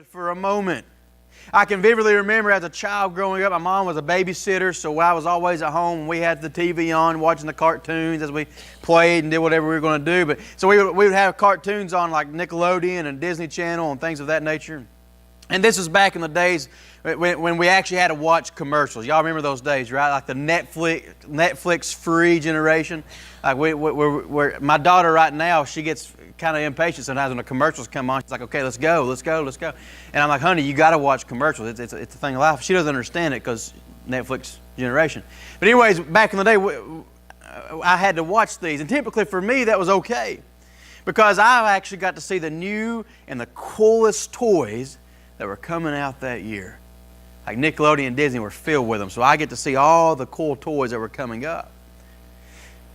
For a moment. I can vividly remember as a child growing up, my mom was a babysitter, so I was always at home. We had the TV on, watching the cartoons as we played and did whatever we were going to do. But so we would have cartoons on like Nickelodeon and Disney Channel and things of that nature. And this was back in the days when we actually had to watch commercials. Y'all remember those days, right? Like the Netflix free generation. Like my daughter right now, she gets kind of impatient sometimes when the commercials come on. She's like, okay, let's go. And I'm like, honey, you got to watch commercials. It's a thing of life. She doesn't understand it because Netflix generation. But anyways, back in the day, I had to watch these. And typically for me, that was okay. Because I actually got to see the new and the coolest toys that were coming out that year. Like Nickelodeon and Disney were filled with them. So I get to see all the cool toys that were coming up.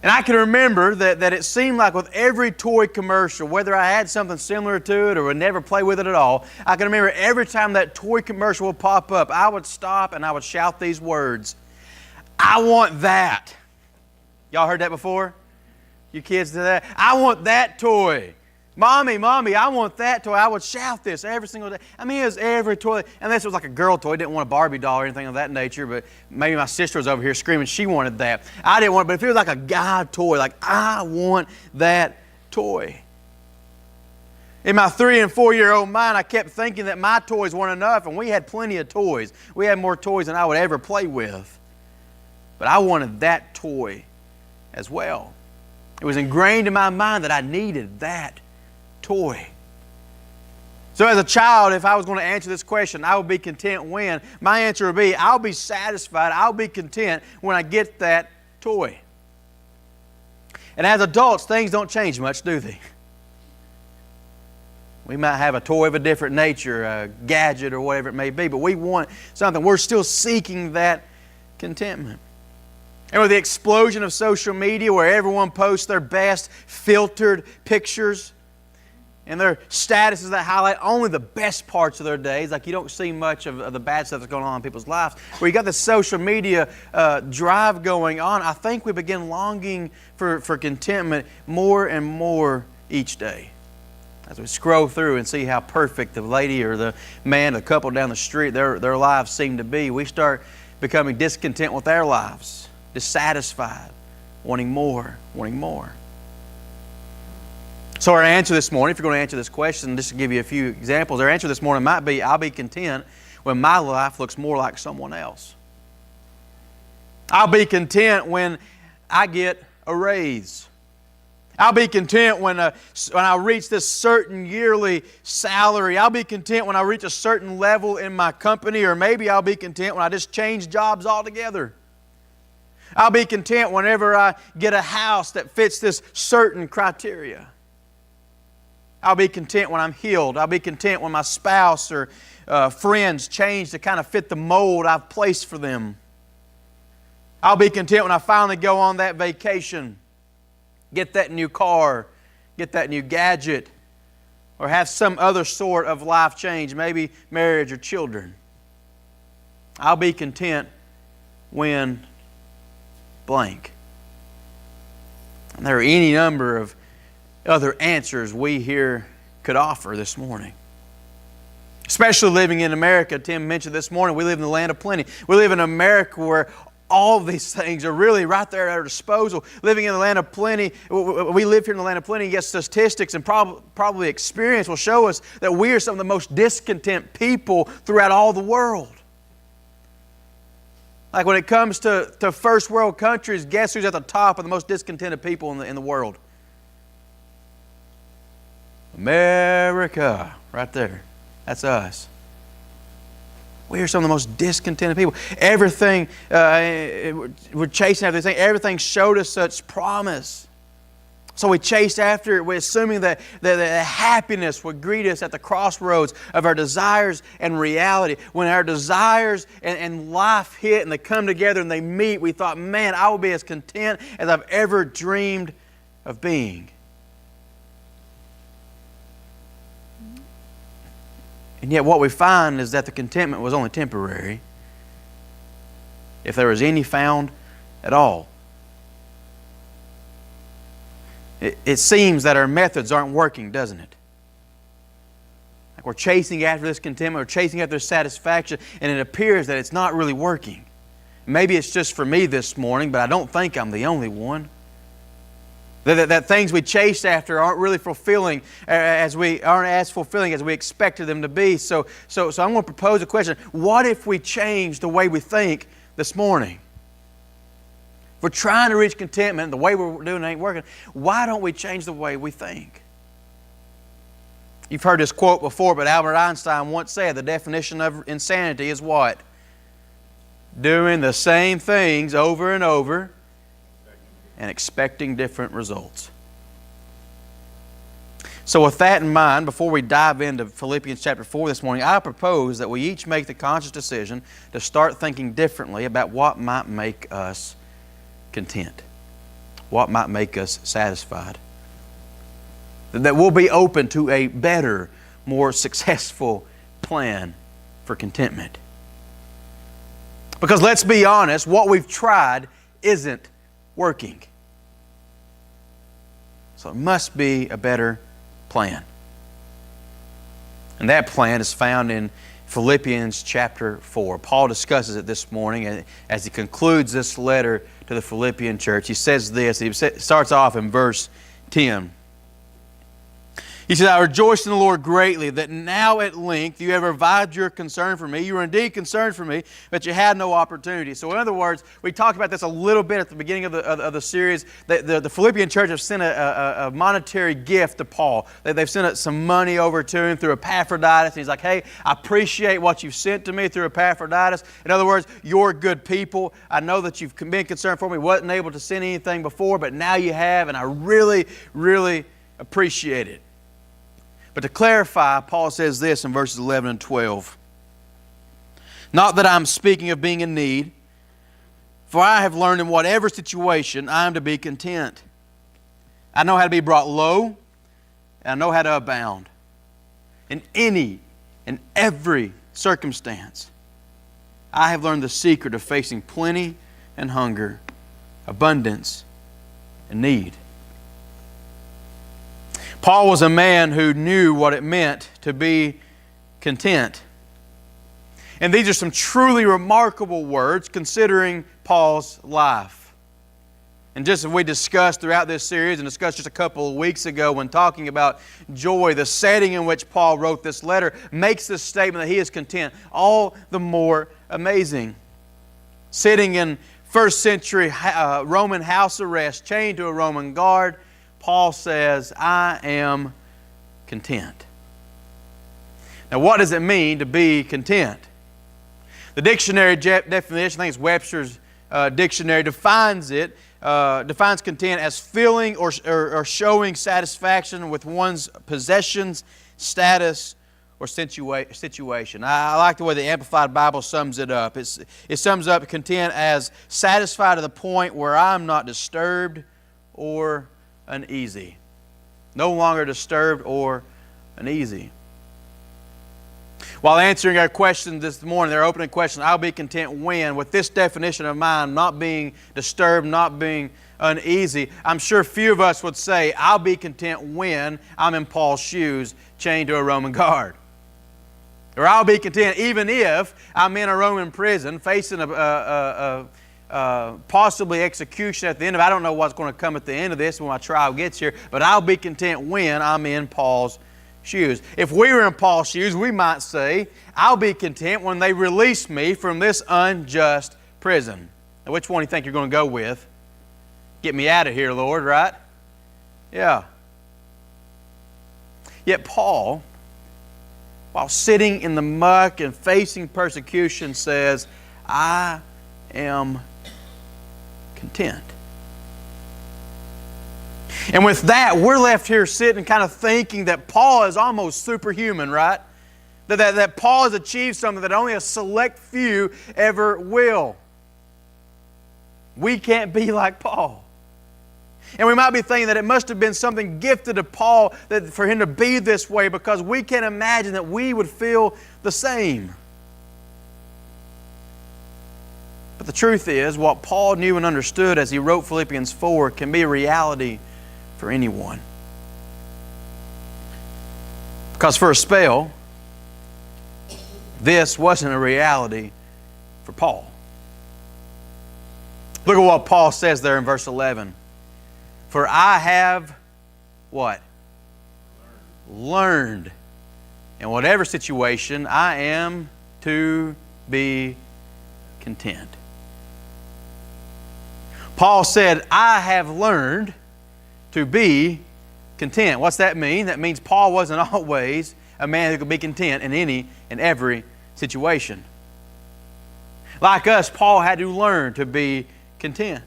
And I can remember that it seemed like with every toy commercial, whether I had something similar to it or would never play with it at all, I can remember every time that toy commercial would pop up, I would stop and I would shout these words, I want that. Y'all heard that before? You kids do that? I want that toy. Mommy, I want that toy. I would shout this every single day. I mean, it was every toy. Unless it was like a girl toy. I didn't want a Barbie doll or anything of that nature, but maybe my sister was over here screaming she wanted that. I didn't want it, but if it was like a guy toy, like I want that toy. In my 3- and 4-year-old mind, I kept thinking that my toys weren't enough, and we had plenty of toys. We had more toys than I would ever play with. But I wanted that toy as well. It was ingrained in my mind that I needed that toy. So as a child, if I was going to answer this question, I would be content when? My answer would be, I'll be satisfied, I'll be content when I get that toy. And as adults, things don't change much, do they? We might have a toy of a different nature, a gadget or whatever it may be, but we want something. We're still seeking that contentment. And with the explosion of social media where everyone posts their best filtered pictures, and their statuses that highlight only the best parts of their days, like you don't see much of the bad stuff that's going on in people's lives. Where you got the social media drive going on, I think we begin longing for contentment more and more each day. As we scroll through and see how perfect the lady or the man, the couple down the street, their lives seem to be, we start becoming discontent with our lives, dissatisfied, wanting more. So our answer this morning, if you're going to answer this question, just to give you a few examples, our answer this morning might be, I'll be content when my life looks more like someone else. I'll be content when I get a raise. I'll be content when I reach this certain yearly salary. I'll be content when I reach a certain level in my company, or maybe I'll be content when I just change jobs altogether. I'll be content whenever I get a house that fits this certain criteria. I'll be content when I'm healed. I'll be content when my spouse or friends change to kind of fit the mold I've placed for them. I'll be content when I finally go on that vacation, get that new car, get that new gadget, or have some other sort of life change, maybe marriage or children. I'll be content when blank. And there are any number of other answers we here could offer this morning. Especially living in America. Tim mentioned this morning, we live in the land of plenty. We live in America where all of these things are really right there at our disposal. Living in the land of plenty, we live here in the land of plenty, yet statistics and probably experience will show us that we are some of the most discontent people throughout all the world. Like when it comes to first world countries, guess who's at the top of the most discontented people in the world? America, right there. That's us. We are some of the most discontented people. Everything, we're chasing after this thing. Everything showed us such promise. So we chased after it. We're assuming that happiness would greet us at the crossroads of our desires and reality. When our desires and life hit and they come together and they meet, we thought, man, I will be as content as I've ever dreamed of being. And yet what we find is that the contentment was only temporary, if there was any found at all. It seems that our methods aren't working, doesn't it? Like we're chasing after this contentment, we're chasing after this satisfaction, and it appears that it's not really working. Maybe it's just for me this morning, but I don't think I'm the only one. That things we chase after aren't really fulfilling aren't as fulfilling as we expected them to be. So I'm going to propose a question. What if we change the way we think this morning? If we're trying to reach contentment and the way we're doing it ain't working, why don't we change the way we think? You've heard this quote before, but Albert Einstein once said the definition of insanity is what? Doing the same things over and over and expecting different results. So with that in mind, before we dive into Philippians chapter 4 this morning, I propose that we each make the conscious decision to start thinking differently about what might make us content, what might make us satisfied. That we'll be open to a better, more successful plan for contentment. Because let's be honest, what we've tried isn't working. So it must be a better plan. And that plan is found in Philippians chapter 4. Paul discusses it this morning as he concludes this letter to the Philippian church. He says this, he starts off in verse 10. He said, I rejoice in the Lord greatly that now at length you have revived your concern for me. You were indeed concerned for me, but you had no opportunity. So in other words, we talked about this a little bit at the beginning of the series. The Philippian church have sent a monetary gift to Paul. They've sent some money over to him through Epaphroditus. And he's like, hey, I appreciate what you've sent to me through Epaphroditus. In other words, you're good people. I know that you've been concerned for me. Wasn't able to send anything before, but now you have, and I really, really appreciate it. But to clarify, Paul says this in verses 11 and 12. Not that I'm speaking of being in need, for I have learned in whatever situation I am to be content. I know how to be brought low, and I know how to abound. In any and every circumstance, I have learned the secret of facing plenty and hunger, abundance and need. Paul was a man who knew what it meant to be content. And these are some truly remarkable words considering Paul's life. And just as we discussed throughout this series and discussed just a couple of weeks ago when talking about joy, the setting in which Paul wrote this letter makes this statement that he is content all the more amazing. Sitting in first century Roman house arrest, chained to a Roman guard, Paul says, I am content. Now, what does it mean to be content? The dictionary definition, I think it's Webster's dictionary, defines content as feeling or showing satisfaction with one's possessions, status, or situation. I like the way the Amplified Bible sums it up. It sums up content as satisfied to the point where I'm not disturbed or uneasy. No longer disturbed or uneasy. While answering our question this morning, their opening question, I'll be content when, with this definition of mine, not being disturbed, not being uneasy, I'm sure few of us would say, I'll be content when I'm in Paul's shoes, chained to a Roman guard. Or I'll be content even if I'm in a Roman prison facing possibly execution at the end of it. I don't know what's going to come at the end of this when my trial gets here, but I'll be content when I'm in Paul's shoes. If we were in Paul's shoes, we might say, I'll be content when they release me from this unjust prison. Now, which one do you think you're going to go with? Get me out of here, Lord, right? Yeah. Yet Paul, while sitting in the muck and facing persecution, says, I am content. And with that, we're left here sitting kind of thinking that Paul is almost superhuman, right? That Paul has achieved something that only a select few ever will. We can't be like Paul. And we might be thinking that it must have been something gifted to Paul for him to be this way, because we can't imagine that we would feel the same. But the truth is, what Paul knew and understood as he wrote Philippians 4 can be a reality for anyone. Because for a spell, this wasn't a reality for Paul. Look at what Paul says there in verse 11. For I have what? Learned. In whatever situation, I am to be content. Paul said, I have learned to be content. What's that mean? That means Paul wasn't always a man who could be content in any and every situation. Like us, Paul had to learn to be content.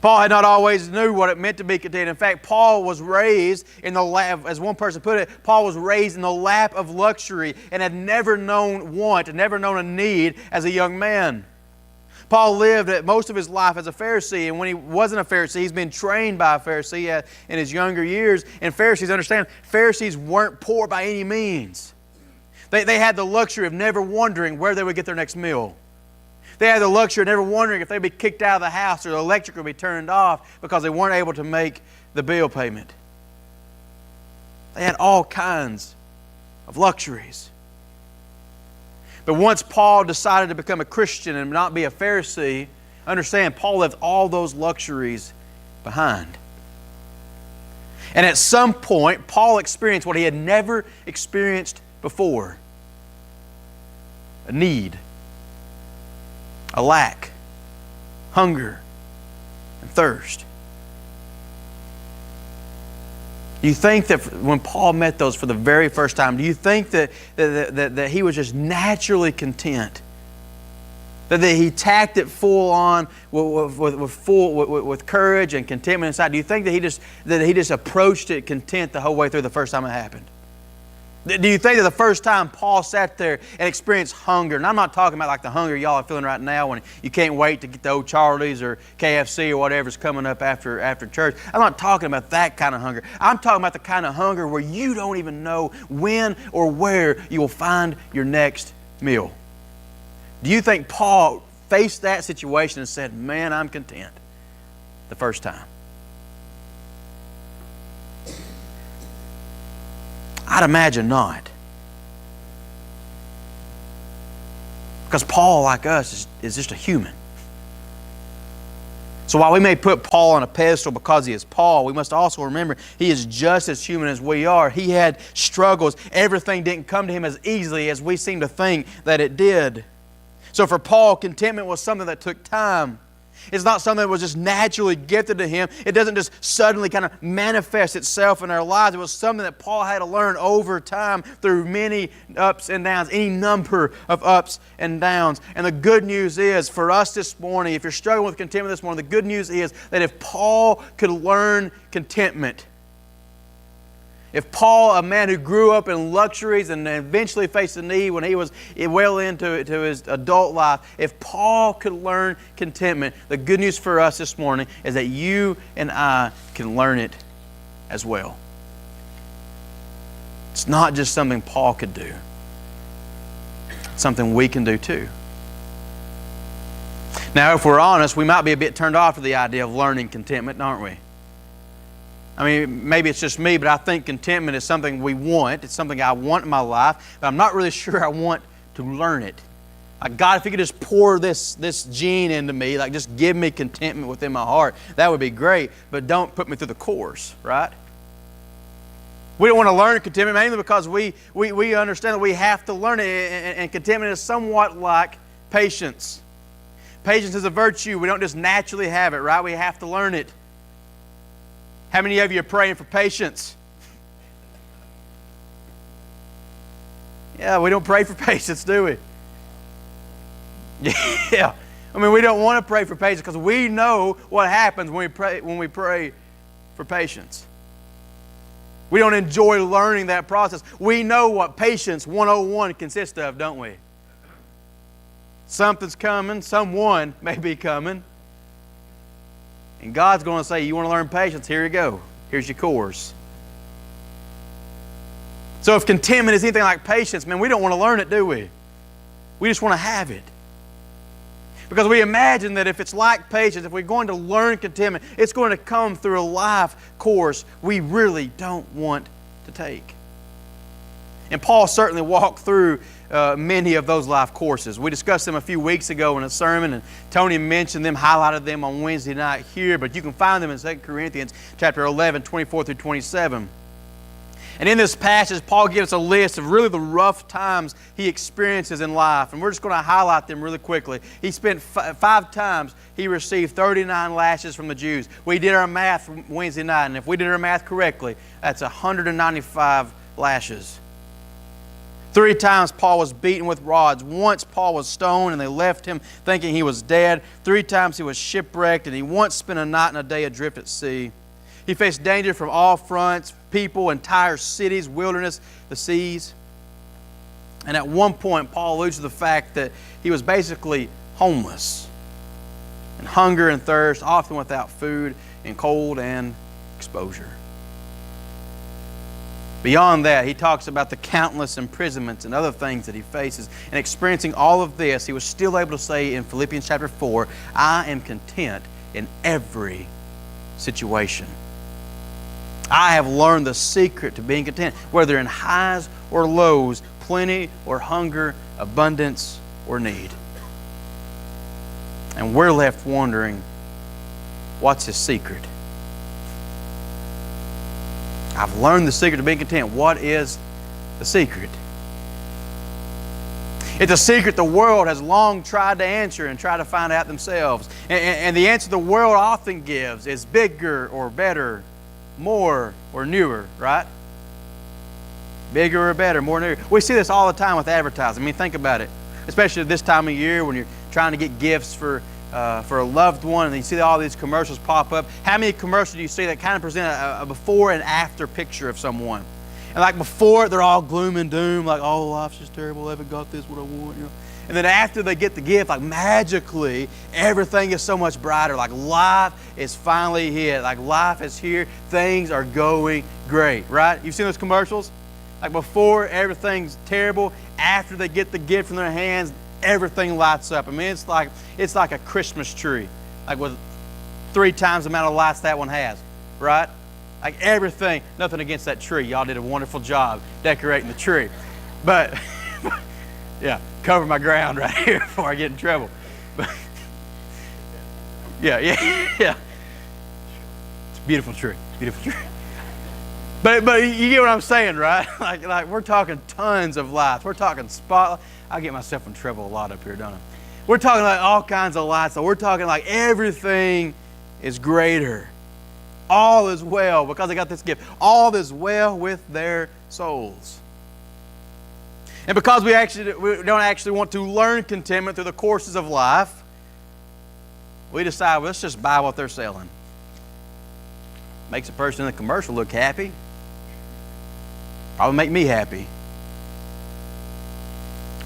Paul had not always knew what it meant to be content. In fact, Paul was raised in the lap, as one person put it, Paul was raised in the lap of luxury and had never known want and never known a need as a young man. Paul lived most of his life as a Pharisee, and when he wasn't a Pharisee, he's been trained by a Pharisee in his younger years. And Pharisees, understand, Pharisees weren't poor by any means. They had the luxury of never wondering where they would get their next meal. They had the luxury of never wondering if they'd be kicked out of the house or the electric would be turned off because they weren't able to make the bill payment. They had all kinds of luxuries. But once Paul decided to become a Christian and not be a Pharisee, understand, Paul left all those luxuries behind. And at some point, Paul experienced what he had never experienced before. A need. A lack, hunger, and thirst. Do you think that when Paul met those for the very first time, do you think that he was just naturally content? That he tacked it full on with courage and contentment inside? Do you think that he just approached it content the whole way through the first time it happened? Do you think that the first time Paul sat there and experienced hunger, and I'm not talking about like the hunger y'all are feeling right now when you can't wait to get the old Charlie's or KFC or whatever's coming up after church. I'm not talking about that kind of hunger. I'm talking about the kind of hunger where you don't even know when or where you will find your next meal. Do you think Paul faced that situation and said, man, I'm content the first time? I'd imagine not. Because Paul, like us, is just a human. So while we may put Paul on a pedestal because he is Paul, we must also remember he is just as human as we are. He had struggles. Everything didn't come to him as easily as we seem to think that it did. So for Paul, contentment was something that took time. It's not something that was just naturally gifted to him. It doesn't just suddenly kind of manifest itself in our lives. It was something that Paul had to learn over time through many ups and downs, any number of ups and downs. And the good news is, for us this morning, if you're struggling with contentment this morning, the good news is that if Paul could learn contentment, if Paul, a man who grew up in luxuries and eventually faced a need when he was well into his adult life, if Paul could learn contentment, the good news for us this morning is that you and I can learn it as well. It's not just something Paul could do. It's something we can do too. Now, if we're honest, we might be a bit turned off to the idea of learning contentment, aren't we? I mean, maybe it's just me, but I think contentment is something we want. It's something I want in my life, but I'm not really sure I want to learn it. Like, God, if you could just pour this gene into me, like just give me contentment within my heart, that would be great, but don't put me through the course, right? We don't want to learn contentment mainly because we understand that we have to learn it, and contentment is somewhat like patience. Patience is a virtue. We don't just naturally have it, right? We have to learn it. How many of you are praying for patience? Yeah, we don't pray for patience, do we? Yeah. I mean, we don't want to pray for patience because we know what happens when we pray for patience. We don't enjoy learning that process. We know what patience 101 consists of, don't we? Something's coming. Someone may be coming. And God's going to say, you want to learn patience? Here you go. Here's your course. So if contentment is anything like patience, man, we don't want to learn it, do we? We just want to have it. Because we imagine that if it's like patience, if we're going to learn contentment, it's going to come through a life course we really don't want to take. And Paul certainly walked through many of those life courses. We discussed them a few weeks ago in a sermon, and Tony mentioned them, highlighted them on Wednesday night here, but you can find them in 2 Corinthians chapter 11, 24 through 27. And in this passage, Paul gives us a list of really the rough times he experiences in life. And we're just going to highlight them really quickly. He spent 5 times he received 39 lashes from the Jews. We did our math Wednesday night, and if we did our math correctly, that's 195 lashes. 3 times Paul was beaten with rods. Once Paul was stoned and they left him thinking he was dead. 3 times he was shipwrecked, and he once spent a night and a day adrift at sea. He faced danger from all fronts, people, entire cities, wilderness, the seas. And at one point, Paul alludes to the fact that he was basically homeless. And hunger and thirst, often without food, and cold and exposure. Beyond that, he talks about the countless imprisonments and other things that he faces. And experiencing all of this, he was still able to say in Philippians chapter 4, I am content in every situation. I have learned the secret to being content, whether in highs or lows, plenty or hunger, abundance or need. And we're left wondering, what's his secret? I've learned the secret to being content. What is the secret? It's a secret the world has long tried to answer and try to find out themselves. And the answer the world often gives is bigger or better, more or newer, right? Bigger or better, more or newer. We see this all the time with advertising. I mean, think about it. Especially this time of year when you're trying to get gifts for a loved one, and you see all these commercials pop up. How many commercials do you see that kind of present a before and after picture of someone? And like before, they're all gloom and doom, like, oh, life's just terrible, I haven't got this, what I want, you know. And then after they get the gift, like magically, everything is so much brighter. Like life is finally here. Like life is here. Things are going great, right? You've seen those commercials? Like before, everything's terrible. After they get the gift from their hands, everything lights up. I mean, it's like a Christmas tree, like with 3 times the amount of lights that one has, right? Like everything, nothing against that tree. Y'all did a wonderful job decorating the tree. But, yeah, cover my ground right here before I get in trouble. But, yeah. It's a beautiful tree. But you get what I'm saying, right? Like we're talking tons of lights. We're talking spotlight. I get myself in trouble a lot up here, don't I? We're talking like all kinds of lights. So we're talking like everything is greater. All is well because they got this gift. All is well with their souls. And because we don't actually want to learn contentment through the courses of life, we decide, well, let's just buy what they're selling. Makes a person in the commercial look happy. Probably make me happy.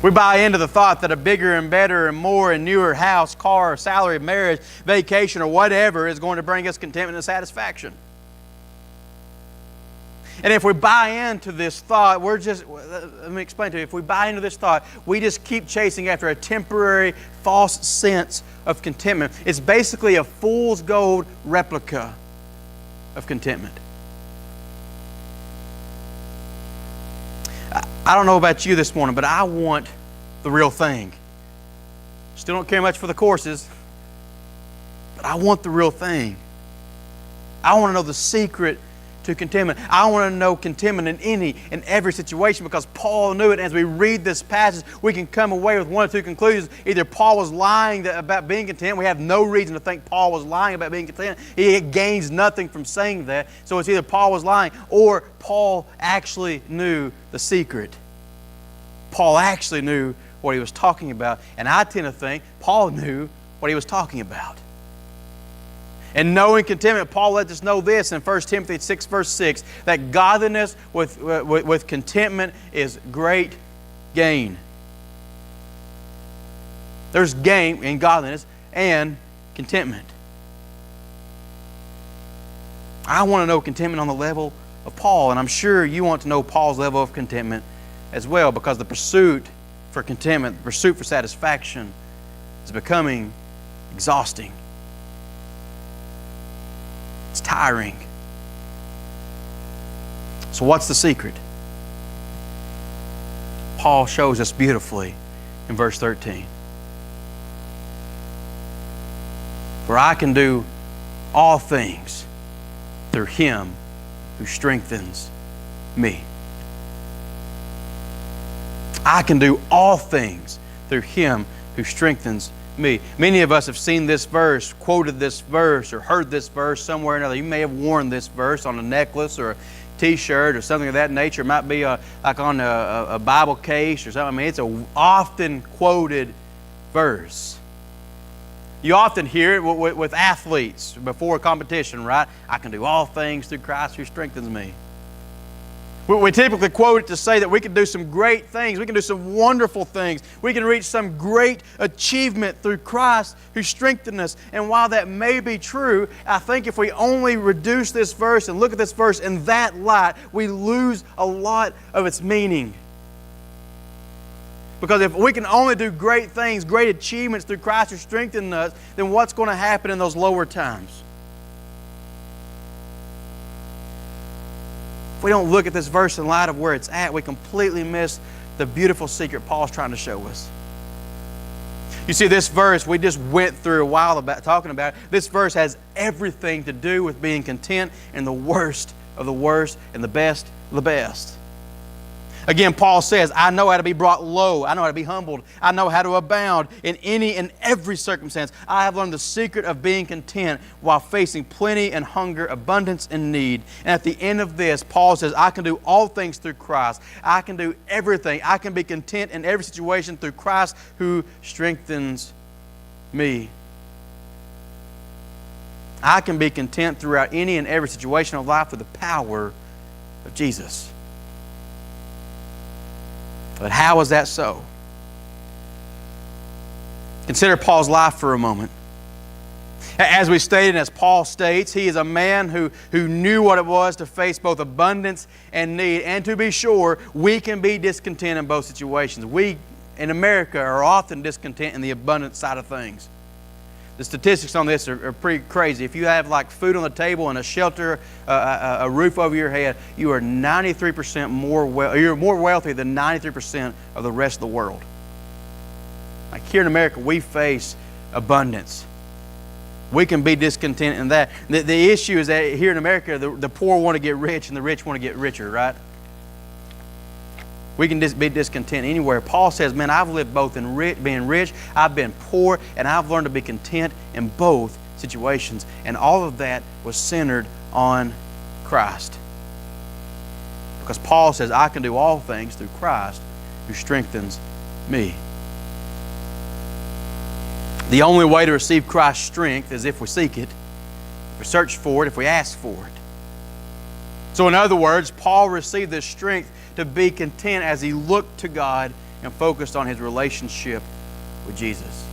We buy into the thought that a bigger and better and more and newer house, car, salary, marriage, vacation, or whatever is going to bring us contentment and satisfaction. And if we buy into this thought, let me explain to you. If we buy into this thought, we just keep chasing after a temporary, false sense of contentment. It's basically a fool's gold replica of contentment. I don't know about you this morning, but I want the real thing. Still don't care much for the courses, but I want the real thing. I want to know the secret to contentment. I want to know contentment in any and every situation because Paul knew it. As we read this passage, we can come away with one or two conclusions. Either Paul was lying about being content. We have no reason to think Paul was lying about being content. He gains nothing from saying that. So it's either Paul was lying or Paul actually knew the secret. Paul actually knew what he was talking about. And I tend to think Paul knew what he was talking about. And knowing contentment, Paul lets us know this in 1 Timothy 6, verse 6, that godliness with contentment is great gain. There's gain in godliness and contentment. I want to know contentment on the level of Paul, and I'm sure you want to know Paul's level of contentment as well, because the pursuit for contentment, the pursuit for satisfaction is becoming exhausting. It's tiring. So what's the secret? Paul shows us beautifully in verse 13. For I can do all things through Him who strengthens me. I can do all things through Him who strengthens me. Many of us have seen this verse, quoted this verse, or heard this verse somewhere or another. You may have worn this verse on a necklace or a T-shirt or something of that nature. It might be like on a Bible case or something. I mean, it's an often quoted verse. You often hear it with athletes before a competition, right? I can do all things through Christ who strengthens me. We typically quote it to say that we can do some great things. We can do some wonderful things. We can reach some great achievement through Christ who strengthens us. And while that may be true, I think if we only reduce this verse and look at this verse in that light, we lose a lot of its meaning. Because if we can only do great things, great achievements through Christ who strengthens us, then what's going to happen in those lower times? If we don't look at this verse in light of where it's at, we completely miss the beautiful secret Paul's trying to show us. You see, this verse we just went through a while talking about it. This verse has everything to do with being content in the worst of the worst and the best of the best. Again, Paul says, I know how to be brought low. I know how to be humbled. I know how to abound in any and every circumstance. I have learned the secret of being content while facing plenty and hunger, abundance and need. And at the end of this, Paul says, I can do all things through Christ. I can do everything. I can be content in every situation through Christ who strengthens me. I can be content throughout any and every situation of life with the power of Jesus. But how is that so? Consider Paul's life for a moment. As we stated, and as Paul states, he is a man who knew what it was to face both abundance and need. And to be sure, we can be discontent in both situations. We, in America, are often discontent in the abundant side of things. The statistics on this are pretty crazy. If you have like food on the table and a shelter, a roof over your head, you are 93% you're more wealthy than 93% of the rest of the world. Like here in America, we face abundance. We can be discontent in that. The issue is that here in America, the poor want to get rich and the rich want to get richer, right? We can just be discontent anywhere. Paul says, man, I've lived both in being rich, I've been poor, and I've learned to be content in both situations. And all of that was centered on Christ. Because Paul says, I can do all things through Christ who strengthens me. The only way to receive Christ's strength is if we seek it, if we search for it, if we ask for it. So in other words, Paul received this strength to be content as he looked to God and focused on his relationship with Jesus.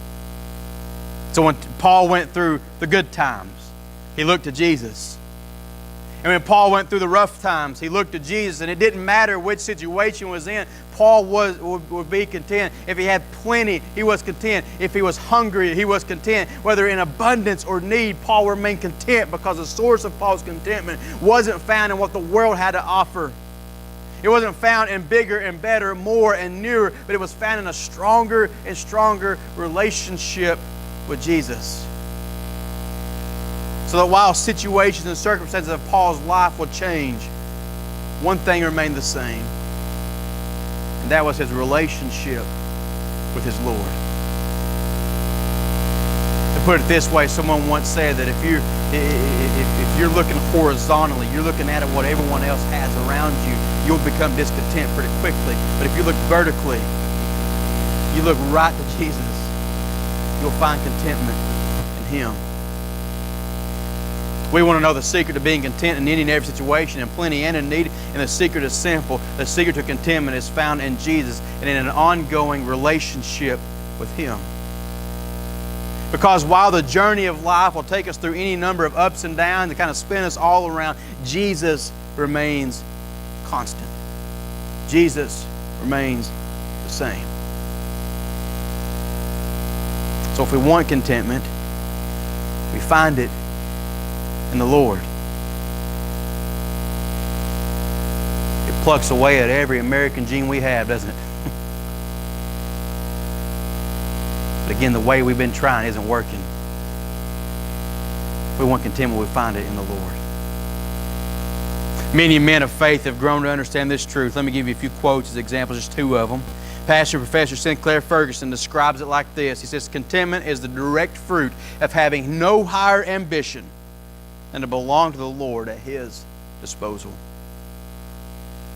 So when Paul went through the good times, he looked to Jesus. And when Paul went through the rough times, he looked to Jesus. And it didn't matter which situation he was in, Paul would be content. If he had plenty, he was content. If he was hungry, he was content. Whether in abundance or need, Paul remained content because the source of Paul's contentment wasn't found in what the world had to offer. It wasn't found in bigger and better, more and newer, but it was found in a stronger and stronger relationship with Jesus. So that while situations and circumstances of Paul's life would change, one thing remained the same, and that was his relationship with his Lord. To put it this way, someone once said that if you're looking horizontally, you're looking at what everyone else has around you, you'll become discontent pretty quickly. But if you look vertically, you look right to Jesus, you'll find contentment in Him. We want to know the secret to being content in any and every situation, in plenty and in need, and the secret is simple. The secret to contentment is found in Jesus and in an ongoing relationship with Him. Because while the journey of life will take us through any number of ups and downs and kind of spin us all around, Jesus remains constant. Jesus remains the same. So if we want contentment, we find it in the Lord. It plucks away at every American gene we have, doesn't it? But again, the way we've been trying isn't working. If we want contentment, we find it in the Lord. Many men of faith have grown to understand this truth. Let me give you a few quotes as examples, just two of them. Pastor Professor Sinclair Ferguson describes it like this. He says, contentment is the direct fruit of having no higher ambition than to belong to the Lord at His disposal.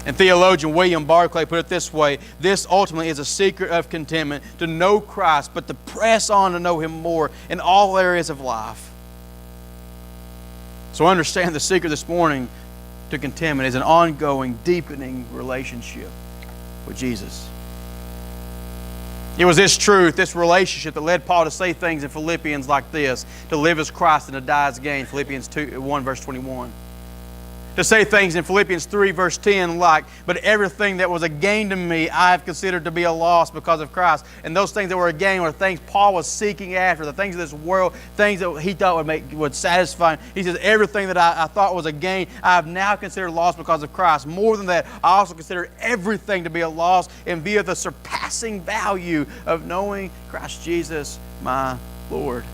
And theologian William Barclay put it this way: this ultimately is a secret of contentment, to know Christ, but to press on to know Him more in all areas of life. So understand the secret this morning to contentment is an ongoing, deepening relationship with Jesus. It was this truth, this relationship, that led Paul to say things in Philippians like this: to live as Christ and to die as gain, Philippians 1 verse 21. To say things in Philippians 3 verse 10 like, but everything that was a gain to me I have considered to be a loss because of Christ. And those things that were a gain were things Paul was seeking after, the things of this world, things that he thought would satisfy him. He says, everything that I thought was a gain, I have now considered loss because of Christ. More than that, I also consider everything to be a loss in view of the surpassing value of knowing Christ Jesus, my Lord.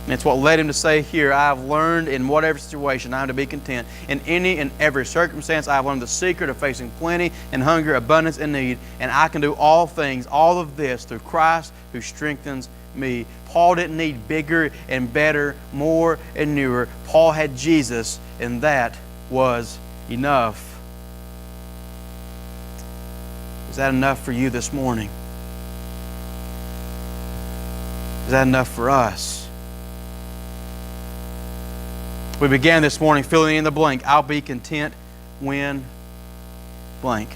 And it's what led him to say here, I have learned in whatever situation I am to be content. In any and every circumstance, I have learned the secret of facing plenty and hunger, abundance and need. And I can do all things, all of this, through Christ who strengthens me. Paul didn't need bigger and better, more and newer. Paul had Jesus, and that was enough. Is that enough for you this morning? Is that enough for us? We began this morning filling in the blank. I'll be content when blank.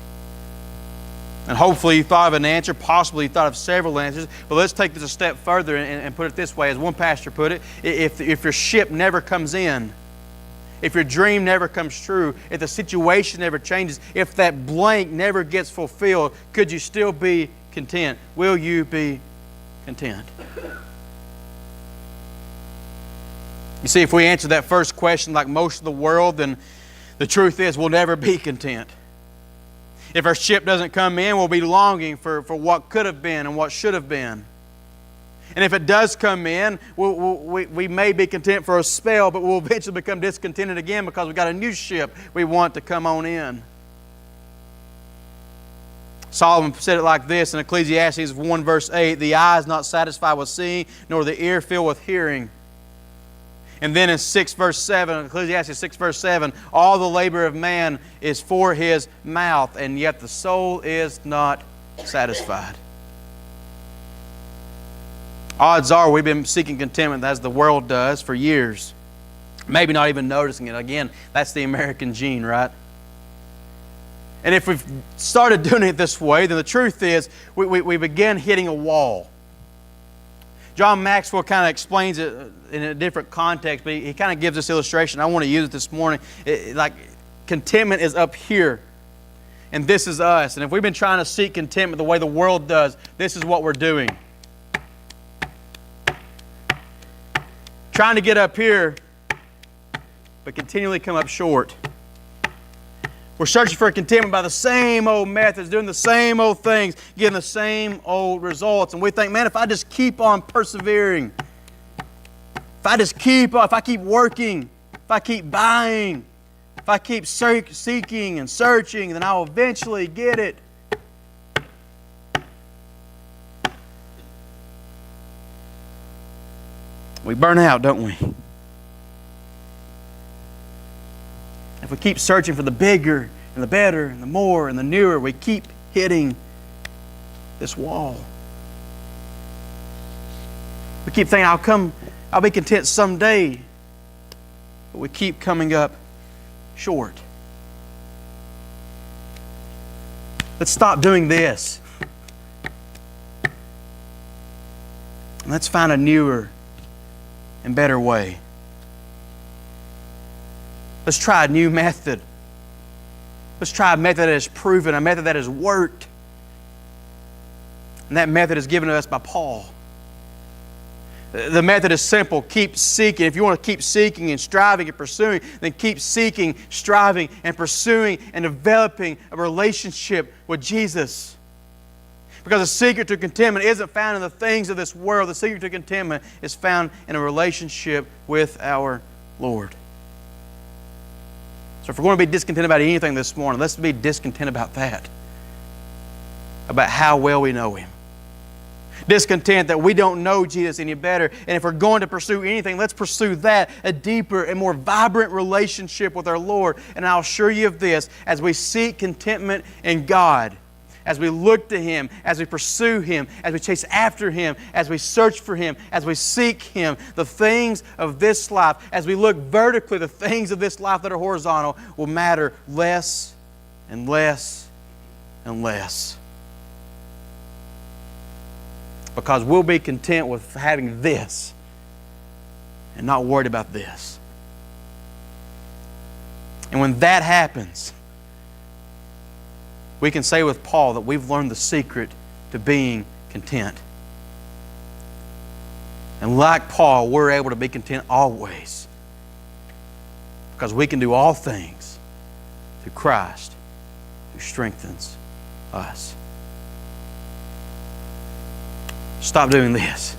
And hopefully you thought of an answer. Possibly you thought of several answers. But let's take this a step further and put it this way. As one pastor put it, if your ship never comes in, if your dream never comes true, if the situation never changes, if that blank never gets fulfilled, could you still be content? Will you be content? You see, if we answer that first question like most of the world, then the truth is we'll never be content. If our ship doesn't come in, we'll be longing for what could have been and what should have been. And if it does come in, we may be content for a spell, but we'll eventually become discontented again because we've got a new ship we want to come on in. Solomon said it like this in Ecclesiastes 1 verse 8, the eye is not satisfied with seeing, nor the ear filled with hearing. And then in 6 verse 7, Ecclesiastes 6 verse 7, all the labor of man is for his mouth, and yet the soul is not satisfied. Odds are we've been seeking contentment as the world does for years. Maybe not even noticing it. Again, that's the American gene, right? And if we've started doing it this way, then the truth is we begin hitting a wall. John Maxwell kind of explains it in a different context, but he kind of gives this illustration. I want to use it this morning. Like contentment is up here, and this is us. And if we've been trying to seek contentment the way the world does, this is what we're doing. Trying to get up here, but continually come up short. We're searching for contentment by the same old methods, doing the same old things, getting the same old results. And we think, man, if I just keep on persevering, if I keep working, if I keep buying, if I keep seeking and searching, then I'll eventually get it. We burn out, don't we? If we keep searching for the bigger and the better and the more and the newer, we keep hitting this wall. We keep thinking, I'll be content someday. But we keep coming up short. Let's stop doing this. And let's find a newer and better way. Let's try a new method. Let's try a method that is proven, a method that has worked. And that method is given to us by Paul. The method is simple. Keep seeking. If you want to keep seeking and striving and pursuing, then keep seeking, striving, and pursuing and developing a relationship with Jesus. Because the secret to contentment isn't found in the things of this world. The secret to contentment is found in a relationship with our Lord. So if we're going to be discontent about anything this morning, let's be discontent about that. About how well we know Him. Discontent that we don't know Jesus any better. And if we're going to pursue anything, let's pursue that, a deeper and more vibrant relationship with our Lord. And I'll assure you of this, as we seek contentment in God, as we look to Him, as we pursue Him, as we chase after Him, as we search for Him, as we seek Him, the things of this life, as we look vertically, the things of this life that are horizontal will matter less and less and less. Because we'll be content with having this and not worried about this. And when that happens, we can say with Paul that we've learned the secret to being content. And like Paul, we're able to be content always. Because we can do all things through Christ who strengthens us. Stop doing this.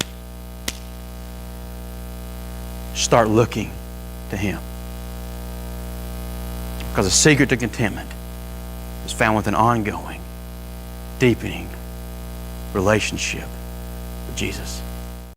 Start looking to Him. Because the secret to contentment is found with an ongoing, deepening relationship with Jesus.